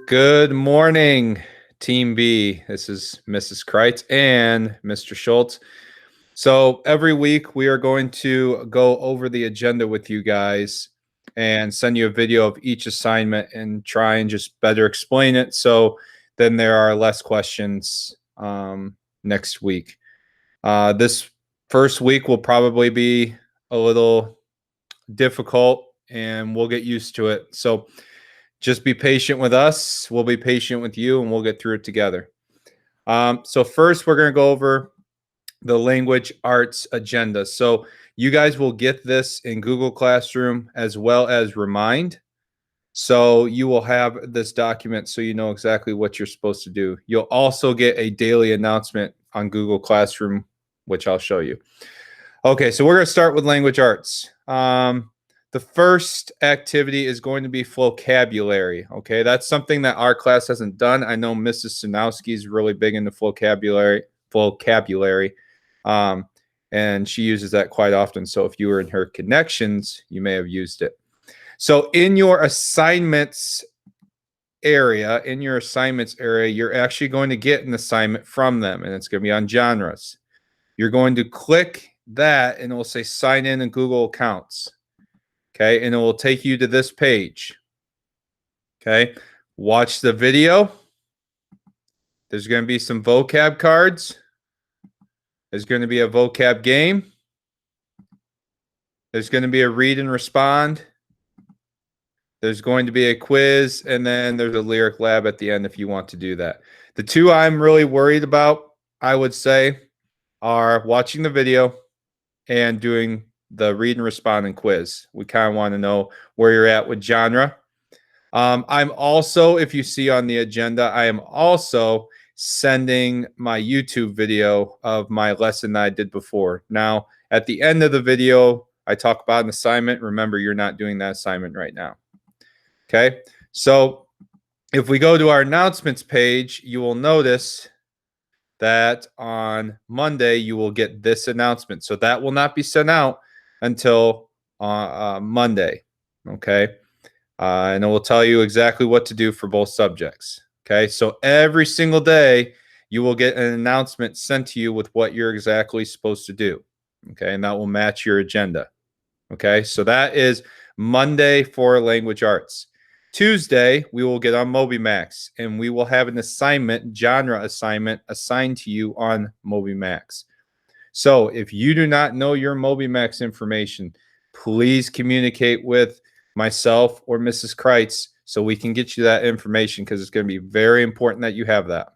Good morning, Team B. This is Mrs. Kreitz and Mr. Schultz. So every week we are going to go over the agenda with you guys and send you a video of each assignment and try and just better explain it. So then there are less questions next week. This first week will probably be a little difficult and we'll get used to it. So just be patient with us. We'll be patient with you and we'll get through it together. So first, we're going to go over the language arts agenda. So you guys will get this in Google Classroom as well as Remind. So you will have this document so you know exactly what you're supposed to do. You'll also get a daily announcement on Google Classroom, which I'll show you. Okay, so we're going to start with language arts. The first activity is going to be vocabulary. Okay, that's something that our class hasn't done. I know Mrs. Sinowski is really big into vocabulary, and she uses that quite often. So if you were in her connections, you may have used it. So in your assignments area, you're actually going to get an assignment from them, and it's going to be on genres. You're going to click that, and it will say sign in Google Accounts. Okay, and it will take you to this page. Okay, watch the video. There's going to be some vocab cards. There's going to be a vocab game. There's going to be a read and respond. There's going to be a quiz, and then there's a lyric lab at the end if you want to do that. The two I'm really worried about, I would say, are watching the video and doing the read and respond and quiz. We kind of want to know where you're at with genre. I'm also, if you see on the agenda, I am also sending my YouTube video of my lesson that I did before. Now, at the end of the video, I talk about an assignment. Remember, you're not doing that assignment right now. Okay, so if we go to our announcements page, you will notice that on Monday, you will get this announcement. So that will not be sent out until Monday, okay? And it will tell you exactly what to do for both subjects, okay? So every single day, you will get an announcement sent to you with what you're exactly supposed to do, okay? And that will match your agenda, okay? So that is Monday for language arts. Tuesday, we will get on MobyMax, and we will have an assignment, genre assignment, assigned to you on MobyMax. So if you do not know your MobyMax information, please communicate with myself or Mrs. Kreitz so we can get you that information, because it's going to be very important that you have that.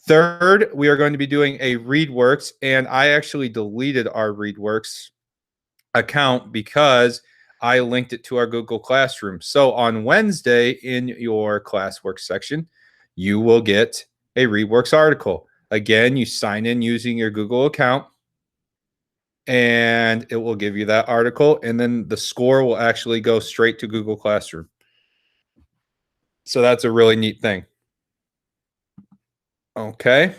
Third, we are going to be doing a ReadWorks, and I actually deleted our ReadWorks account because I linked it to our Google Classroom. So on Wednesday in your classwork section, you will get a ReadWorks article. Again, you sign in using your Google account, and it will give you that article, and then the score will actually go straight to Google Classroom. So that's a really neat thing. Okay.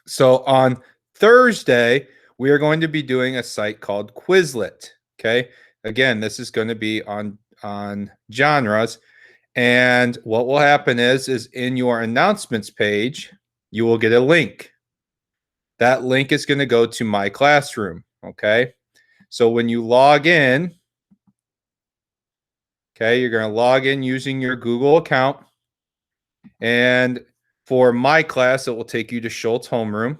So on Thursday, we are going to be doing a site called Quizlet. Okay. Again, this is going to be on genres. And what will happen is in your announcements page, you will get a link. That link is going to go to My Classroom. Okay. So when you log in, okay, you're going to log in using your Google account. And for my class, it will take you to Schultz homeroom.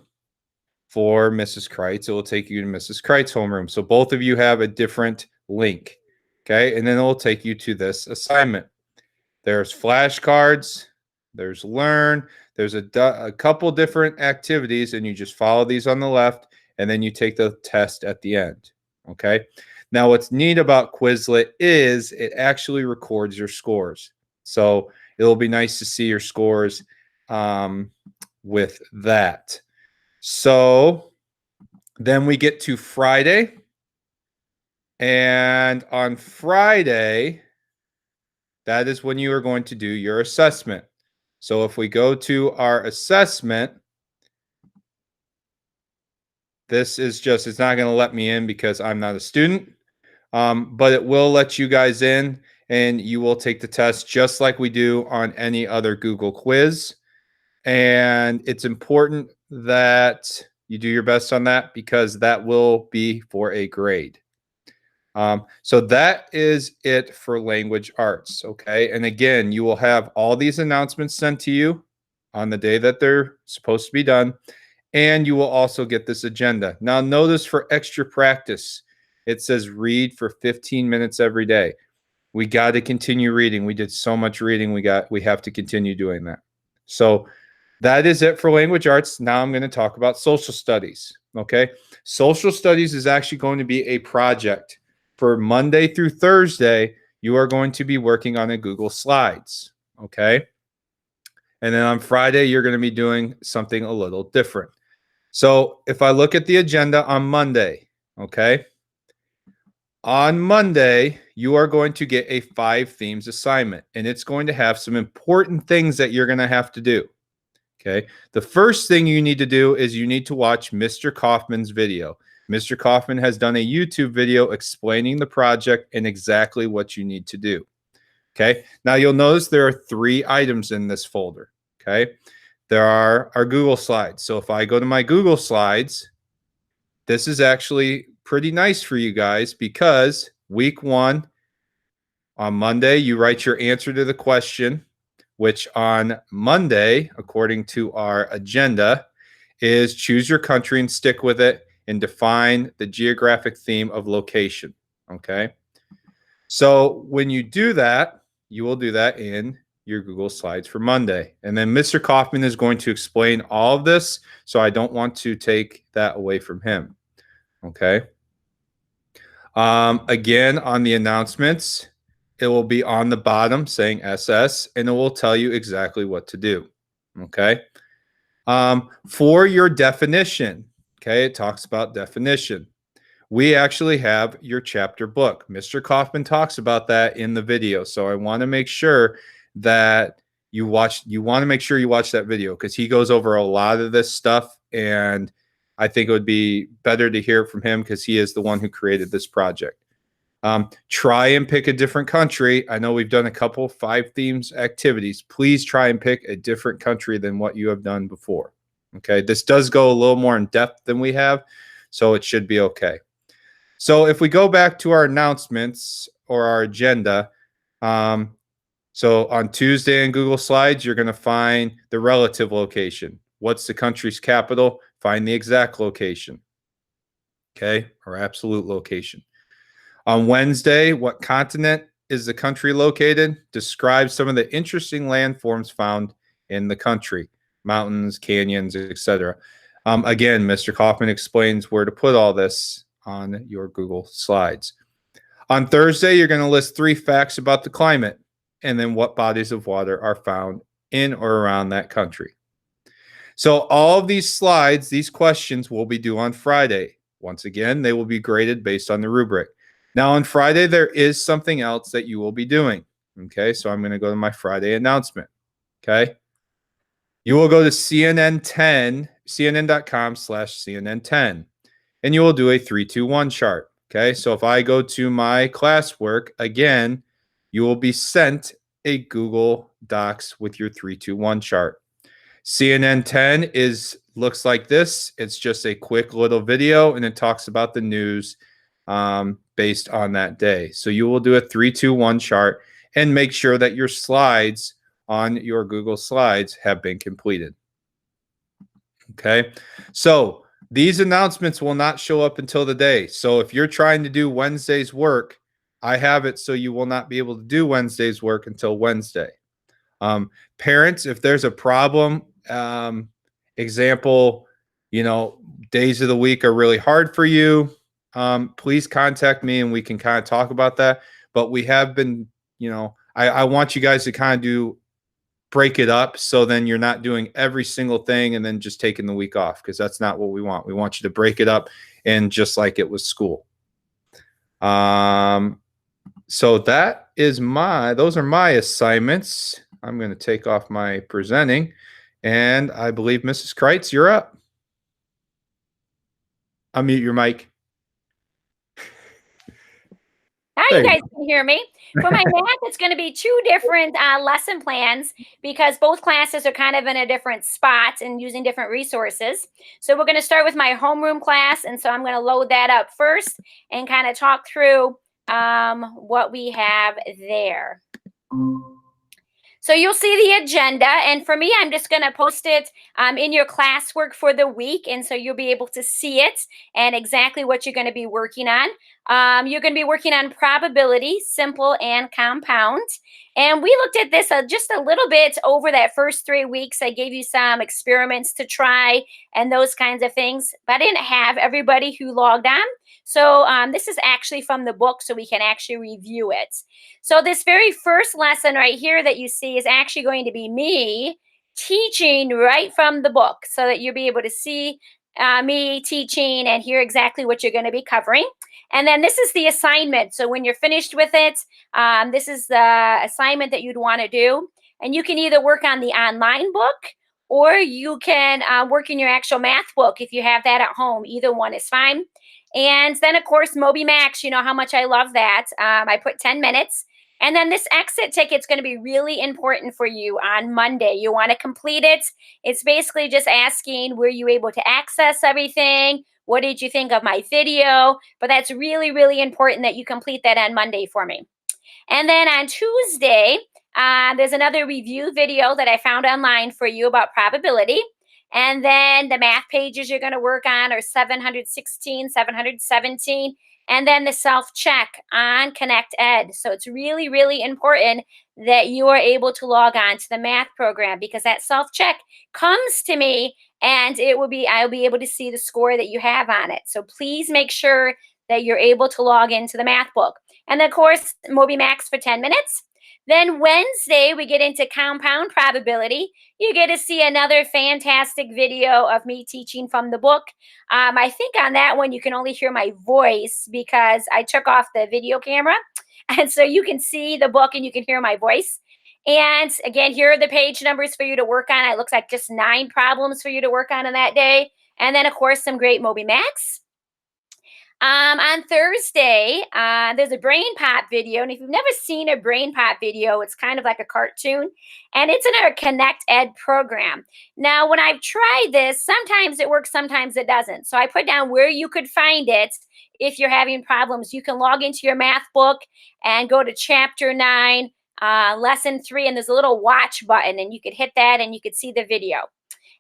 For Mrs. Kreitz, it will take you to Mrs. Kreitz homeroom. So both of you have a different link. Okay. And then it will take you to this assignment. There's flashcards. There's Learn. There's a couple different activities, and you just follow these on the left, and then you take the test at the end. Okay. Now, what's neat about Quizlet is it actually records your scores. So it'll be nice to see your scores with that. So then we get to Friday. And on Friday, that is when you are going to do your assessment. So if we go to our assessment, this is just, it's not going to let me in because I'm not a student, but it will let you guys in. and you will take the test just like we do on any other Google quiz. And it's important that you do your best on that because that will be for a grade. So that is it for language arts. Okay. And again, you will have all these announcements sent to you on the day that they're supposed to be done. And you will also get this agenda. Now, notice for extra practice, it says read for 15 minutes every day. We got to continue reading. We did so much reading. We have to continue doing that. So that is it for language arts. Now I'm going to talk about social studies. Okay. Social studies is actually going to be a project. For Monday through Thursday, you are going to be working on a Google Slides. Okay. And then on Friday, you're going to be doing something a little different. So if I look at the agenda on Monday, okay, on Monday, you are going to get a 5 themes assignment, and it's going to have some important things that you're going to have to do. Okay. The first thing you need to do is you need to watch Mr. Kaufman's video. Mr. Kaufman has done a YouTube video explaining the project and exactly what you need to do. Okay. Now you'll notice there are 3 items in this folder. Okay. There are our Google Slides. So if I go to my Google Slides, this is actually pretty nice for you guys because week 1 on Monday, you write your answer to the question, which on Monday, according to our agenda, is choose your country and stick with it and define the geographic theme of location. Okay. So when you do that, you will do that in your Google Slides for Monday. And then Mr. Kaufman is going to explain all of this. So I don't want to take that away from him. Okay. Again, on the announcements, it will be on the bottom saying SS, and it will tell you exactly what to do. Okay. For your definition, okay, it talks about definition. We actually have your chapter book. Mr. Kaufman talks about that in the video. So I want to make sure that you want to make sure you watch that video because he goes over a lot of this stuff. And I think it would be better to hear from him because he is the one who created this project. Try and pick a different country. I know we've done a couple 5 themes activities. Please try and pick a different country than what you have done before. Okay. This does go a little more in depth than we have, so it should be okay. So if we go back to our announcements or our agenda, so on Tuesday in Google Slides, you're going to find the relative location. What's the country's capital? Find the exact location. Okay. Or absolute location. On Wednesday, what continent is the country located? Describe some of the interesting landforms found in the country. Mountains, canyons, etc. Again, Mr. Kaufman explains where to put all this on your Google Slides. On Thursday, you're going to list 3 facts about the climate and then what bodies of water are found in or around that country. So all of these slides, these questions will be due on Friday. Once again, they will be graded based on the rubric. Now on Friday, there is something else that you will be doing. Okay, so I'm going to go to my Friday announcement. Okay. You will go to cnn.com/CNN10, and you will do a 3-2-1 chart. Okay, so if I go to my classwork, again, you will be sent a Google Docs with your 3-2-1 chart. CNN 10 looks like this. It's just a quick little video, and it talks about the news based on that day. So you will do a 3-2-1 chart and make sure that your slides on your Google Slides have been completed. Okay, so these announcements will not show up until the day. So if you're trying to do Wednesday's work, I have it so you will not be able to do Wednesday's work until Wednesday. Parents, if there's a problem, example, days of the week are really hard for you, please contact me and we can kind of talk about that. But we have been, I want you guys to kind of break it up so then you're not doing every single thing and then just taking the week off, because that's not what we want. We want you to break it up and just like it was school. So those are my assignments. I'm going to take off my presenting, and I believe Mrs. Kreitz, you're up. Unmute your mic. Now There you you guys can hear me. For my math, it's going to be two different lesson plans because both classes are kind of in a different spot and using different resources. So we're going to start with my homeroom class. And so I'm going to load that up first and kind of talk through what we have there. So you'll see the agenda, and for me, I'm just going to post it in your classwork for the week, and so you'll be able to see it and exactly what you're going to be working on. You're going to be working on probability, simple and compound. And we looked at this just a little bit over that first 3 weeks. I gave you some experiments to try and those kinds of things, but I didn't have everybody who logged on. So this is actually from the book, so we can actually review it. So this very first lesson right here that you see is actually going to be me teaching right from the book so that you'll be able to see me teaching and hear exactly what you're going to be covering. And then this is the assignment. So when you're finished with it, this is the assignment that you'd want to do. And you can either work on the online book or you can work in your actual math book if you have that at home. Either one is fine. And then, of course, MobyMax, you know how much I love that. I put 10 minutes. And then this exit ticket's going to be really important for you on Monday. You want to complete it. It's basically just asking, were you able to access everything? What did you think of my video? But that's really, really important that you complete that on Monday for me. And then on Tuesday, there's another review video that I found online for you about probability. And then the math pages you're going to work on are 716, 717, and then the self-check on Connect Ed. So it's really, really important that you are able to log on to the math program because that self-check comes to me and I'll be able to see the score that you have on it. So please make sure that you're able to log into the math book. And then, of course, MobyMax for 10 minutes. Then Wednesday, we get into compound probability. You get to see another fantastic video of me teaching from the book. I think on that one, you can only hear my voice because I took off the video camera. And so you can see the book and you can hear my voice. And again, here are the page numbers for you to work on. It looks like just 9 problems for you to work on that day. And then, of course, some great MobyMax. On Thursday, there's a Brain Pop video. And if you've never seen a Brain Pop video, it's kind of like a cartoon. And it's in our Connect Ed program. Now, when I've tried this, sometimes it works, sometimes it doesn't. So I put down where you could find it if you're having problems. You can log into your math book and go to Chapter 9, Lesson 3, and there's a little watch button. And you could hit that and you could see the video.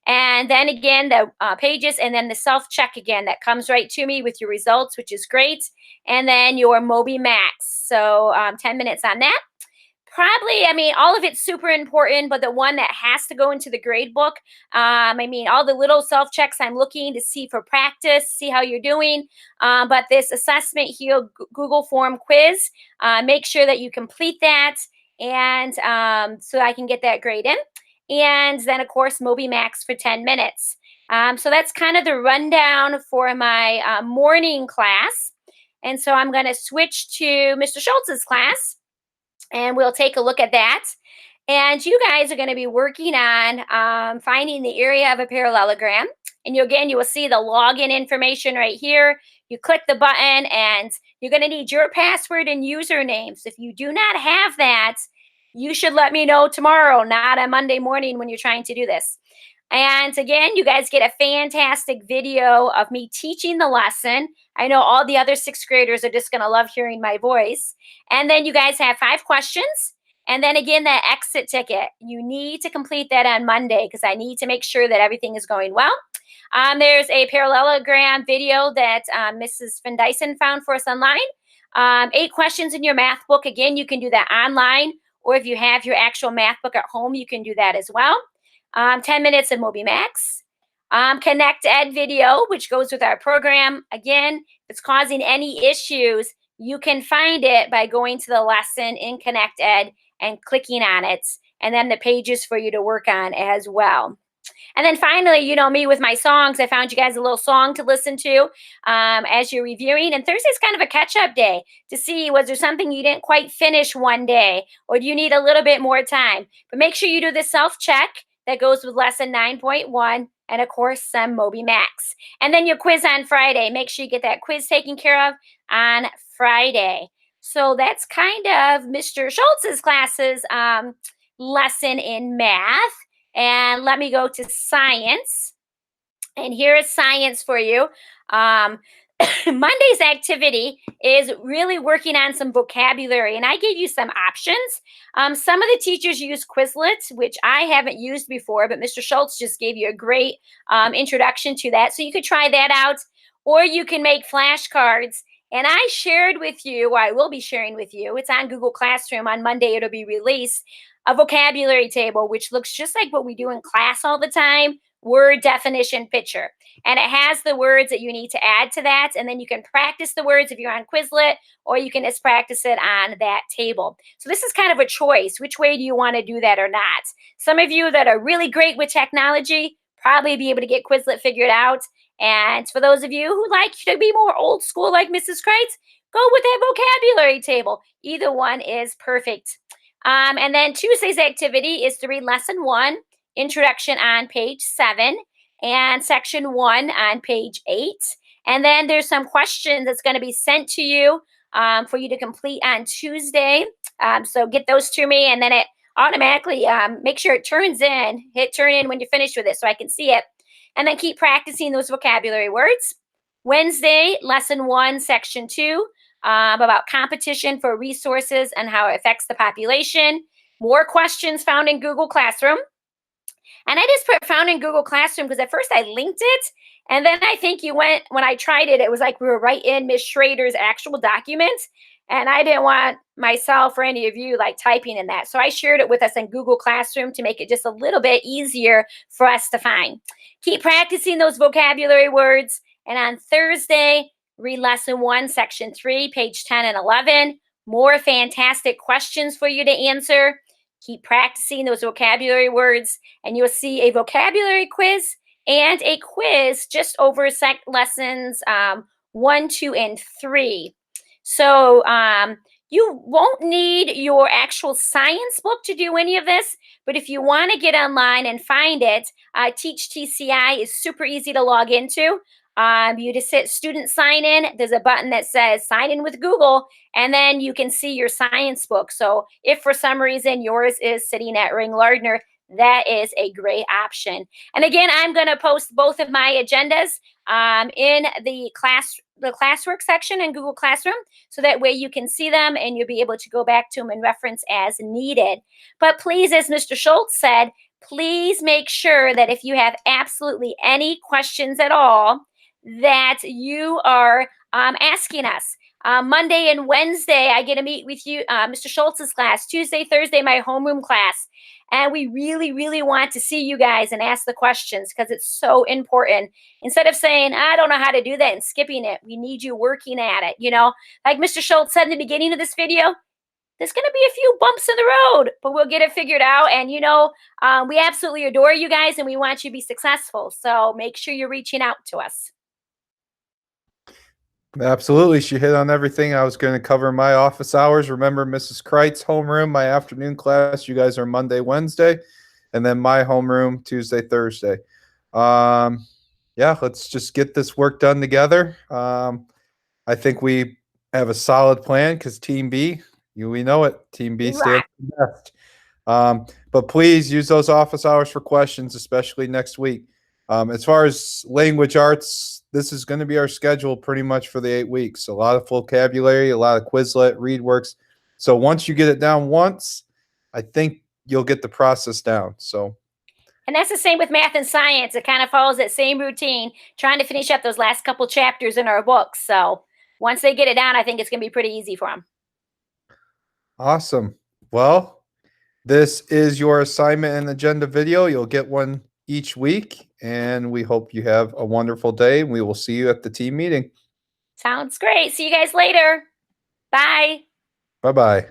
And then again, the pages, and then the self-check again that comes right to me with your results, which is great. And then your MobyMax. So 10 minutes on that. Probably, I mean, all of it's super important, but the one that has to go into the grade book, I mean, all the little self-checks I'm looking to see for practice, see how you're doing. But this assessment here, Google form quiz, make sure that you complete that. And so I can get that grade in. And then, of course, MobyMax for 10 minutes. So that's kind of the rundown for my morning class. And so I'm going to switch to Mr. Schultz's class, and we'll take a look at that. And you guys are going to be working on finding the area of a parallelogram. And you will see the login information right here. You click the button, and you're going to need your password and username. So if you do not have that, you should let me know tomorrow, not on Monday morning when you're trying to do this. And again, you guys get a fantastic video of me teaching the lesson. I know all the other 6th graders are just going to love hearing my voice. And then you guys have 5 questions. And then again, that exit ticket. You need to complete that on Monday because I need to make sure that everything is going well. There's a parallelogram video that Mrs. Van Dyson found for us online. 8 questions in your math book. Again, you can do that online. Or if you have your actual math book at home, you can do that as well. 10 minutes of MobyMax. Connect Ed video, which goes with our program. Again, if it's causing any issues, you can find it by going to the lesson in Connect Ed and clicking on it. And then the pages for you to work on as well. And then finally, you know me with my songs. I found you guys a little song to listen to as you're reviewing. And Thursday's kind of a catch-up day to see, was there something you didn't quite finish one day? Or do you need a little bit more time? But make sure you do the self-check that goes with lesson 9.1. And of course, some MobyMax. And then your quiz on Friday. Make sure you get that quiz taken care of on Friday. So that's kind of Mr. Schultz's classes lesson in math. And let me go to science. And here is science for you. Um, Monday's activity is really working on some vocabulary, and I gave you some options. Some of the teachers use Quizlet, which I haven't used before, but Mr. Schultz just gave you a great introduction to that. So you could try that out, or you can make flashcards. And I shared with you, well, I will be sharing with you, it's on Google Classroom. On Monday, it'll be released, a vocabulary table, which looks just like what we do in class all the time, word definition picture. And it has the words that you need to add to that. And then you can practice the words if you're on Quizlet, or you can just practice it on that table. So this is kind of a choice. Which way do you want to do that or not? Some of you that are really great with technology probably be able to get Quizlet figured out. And for those of you who like to be more old school like Mrs. Kreitz, go with that vocabulary table. Either one is perfect. And then Tuesday's activity is to read lesson 1, introduction, on page 7, and section 1 on page 8. And then there's some questions that's going to be sent to you for you to complete on Tuesday. So get those to me, and then it automatically make sure it turns in. Hit turn in when you're finished with it so I can see it. And then keep practicing those vocabulary words. Wednesday, lesson 1, section 2, about competition for resources and how it affects the population. More questions found in Google Classroom. And I just put found in Google Classroom because at first I linked it. And then I think when I tried it, it was like we were right in Miss Schrader's actual document. And I didn't want myself or any of you like typing in that. So I shared it with us in Google Classroom to make it just a little bit easier for us to find. Keep practicing those vocabulary words. And on Thursday, read lesson 1, section 3, page 10 and 11. More fantastic questions for you to answer. Keep practicing those vocabulary words, and you'll see a vocabulary quiz and a quiz just over lessons 1, 2, and 3. So you won't need your actual science book to do any of this, but if you want to get online and find it, Teach TCI is super easy to log into. You just hit student sign in. There's a button that says sign in with Google, and then you can see your science book. So if for some reason yours is sitting at Ring Lardner, that is a great option. And again, I'm going to post both of my agendas in the classwork section in Google Classroom, so that way you can see them and you'll be able to go back to them and reference as needed. But please, as Mr. Schultz said, please make sure that if you have absolutely any questions at all, that you are asking us. Monday and Wednesday, I get to meet with you, Mr. Schultz's class. Tuesday, Thursday, my homeroom class. And we really, really want to see you guys and ask the questions because it's so important. Instead of saying, I don't know how to do that and skipping it, we need you working at it. You know, like Mr. Schultz said in the beginning of this video, there's going to be a few bumps in the road, but we'll get it figured out. And, you know, we absolutely adore you guys and we want you to be successful. So make sure you're reaching out to us. Absolutely. She hit on everything. I was going to cover my office hours. Remember, Mrs. Kreitz homeroom, my afternoon class. You guys are Monday, Wednesday, and then my homeroom Tuesday, Thursday. Yeah, let's just get this work done together. I think we have a solid plan because Team B, we know it. Team B stands for best. But please use those office hours for questions, especially next week. As far as language arts, this is going to be our schedule pretty much for the 8 weeks. A lot of vocabulary, a lot of Quizlet, ReadWorks. So once you get it down once, I think you'll get the process down. So, and that's the same with math and science. It kind of follows that same routine, trying to finish up those last couple chapters in our books. So once they get it down, I think it's going to be pretty easy for them. Awesome. Well, this is your assignment and agenda video. You'll get one each week, and we hope you have a wonderful day. We will see you at the team meeting. Sounds great. See you guys later. Bye. Bye-bye.